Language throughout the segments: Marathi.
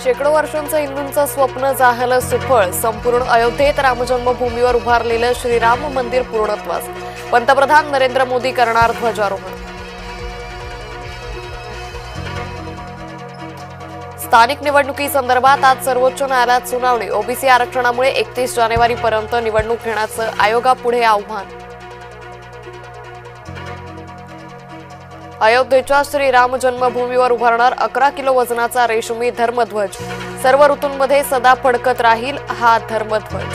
शेकडो वर्षांचं हिंदूंचं स्वप्न झालं सुफळ. संपूर्ण अयोध्येत रामजन्मभूमीवर उभारलेलं श्रीराम मंदिर पूर्णत्वास. पंतप्रधान नरेंद्र मोदी करणार ध्वजारोहण. स्थानिक निवडणुकीसंदर्भात आज सर्वोच्च न्यायालयात सुनावणी. ओबीसी आरक्षणामुळे 31 जानेवारीपर्यंत निवडणूक घेण्याचं आयोगापुढे आव्हान. अयोध्येच्या श्रीराम जन्मभूमीवर उभारणार 11 किलो वजनाचा रेशमी धर्मध्वज. सर्व ऋतूंमध्ये सदा फडकत राहील हा धर्मध्वज.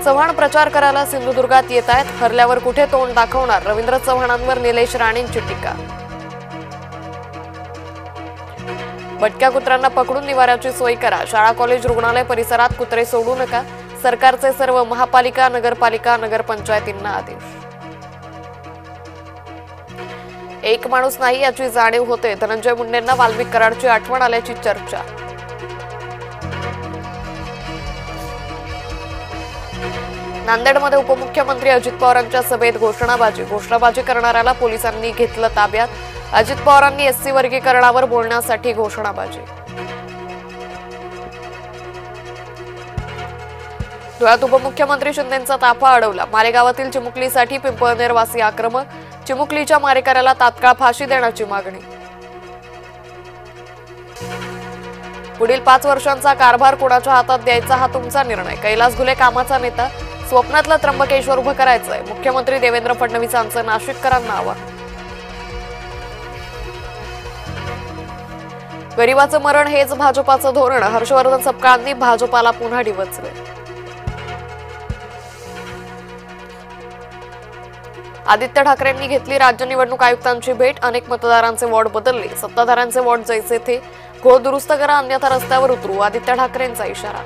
चव्हाण प्रचार करायला सिंधुदुर्गात येत आहेत. हरल्यावर कुठे तोंड दाखवणार? रवींद्र चव्हाणांवर निलेश राणेंची टीका. भटक्या कुत्र्यांना पकडून निवाऱ्याची सोय करा. शाळा कॉलेज रुग्णालय परिसरात कुत्रे सोडू नका. सरकारचे सर्व महापालिका नगरपालिका नगरपंचायतींना आदेश. एक माणूस नाही याची जाणीव होते. धनंजय मुंडेंना वाल्मिक कराडची आठवण आल्याची चर्चा. नांदेडमध्ये उपमुख्यमंत्री अजित पवारांच्या सभेत घोषणाबाजी करणाऱ्याला पोलिसांनी घेतलं ताब्यात. अजित पवारांनी एससी वर्गीकरणावर बोलण्यासाठी घोषणाबाजी. धुळ्यात उपमुख्यमंत्री शिंदेंचा ताफा अडवला. मालेगावातील चिमुकलीसाठी पिंपळनेरवासी आक्रमक. चिमुकलीच्या मारेकऱ्याला तात्काळ फाशी देण्याची मागणी. पुढील 5 वर्षांचा कारभार कोणाच्या हातात द्यायचा हा तुमचा निर्णय. कैलास घुले कामाचा नेता. स्वप्नातलं त्र्यंबकेश्वर उभं करायचंय. मुख्यमंत्री देवेंद्र फडणवीसांचं नाशिककरांना आवाहन. गरिबाचं मरण हेच भाजपाचं धोरण. हर्षवर्धन सपकाळांनी भाजपाला पुन्हा डिवचले. आदित्य ठाकरेंनी घेतली राज्य निवडणूक आयुक्तांची भेट. अनेक मतदारांचे वॉर्ड बदलले. सत्ताधाऱ्यांचे वॉर्ड जैसे थे. घोळ दुरुस्त करा अन्यथा रस्त्यावर उतरू. आदित्य ठाकरेंचा इशारा.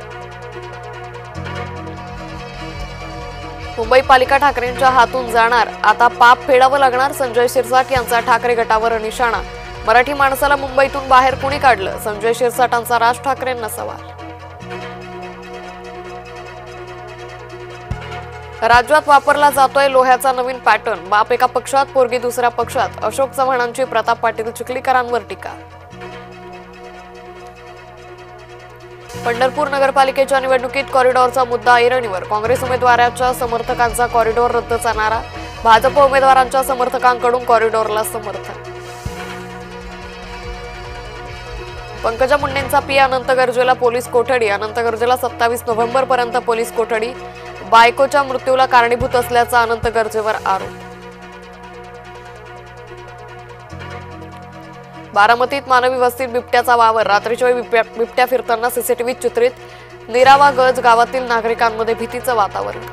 मुंबई पालिका ठाकरेंच्या हातून जाणार. आता पाप फेडावं लागणार. संजय शिरसाट यांचा ठाकरे गटावर निशाणा. मराठी माणसाला मुंबईतून बाहेर कुणी काढलं? संजय शिरसाटांचा राज ठाकरेंना सवाल. राज्यात वापरला जातोय लोह्याचा नवीन पॅटर्न. बाप एका पक्षात पोरगी दुसऱ्या पक्षात. अशोक चव्हाणांची प्रताप पाटील चिखलीकरांवर टीका. पंढरपूर नगरपालिकेच्या निवडणुकीत कॉरिडॉरचा मुद्दा ऐरणीवर. काँग्रेस उमेदवाराच्या समर्थकांचा कॉरिडॉर रद्दचा नारा. भाजप उमेदवारांच्या समर्थकांकडून कॉरिडॉरला समर्थन. पंकजा मुंडेंचा पी अनंत गर्जेला पोलीस कोठडी. अनंत गर्जेला 27 नोव्हेंबरपर्यंत पोलीस कोठडी. बायकोच्या मृत्यूला कारणीभूत असल्याचा अनंत गर्जेवर आरोप. बारामतीत मानवी वस्तीत बिबट्याचा वावर. रात्रीच्या वेळी बिबट्या फिरताना सीसीटीव्हीत चित्रित. निरावा गज गावातील नागरिकांमध्ये भीतीचं वातावरण.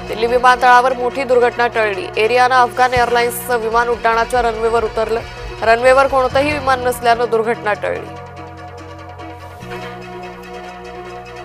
दिल्ली विमानतळावर मोठी दुर्घटना टळली. एरियाना अफगाण एअरलाइन्सचं विमान उड्डाणाच्या रनवेवर उतरलं. रनवेवर कोणतंही विमान नसल्यानं दुर्घटना टळली.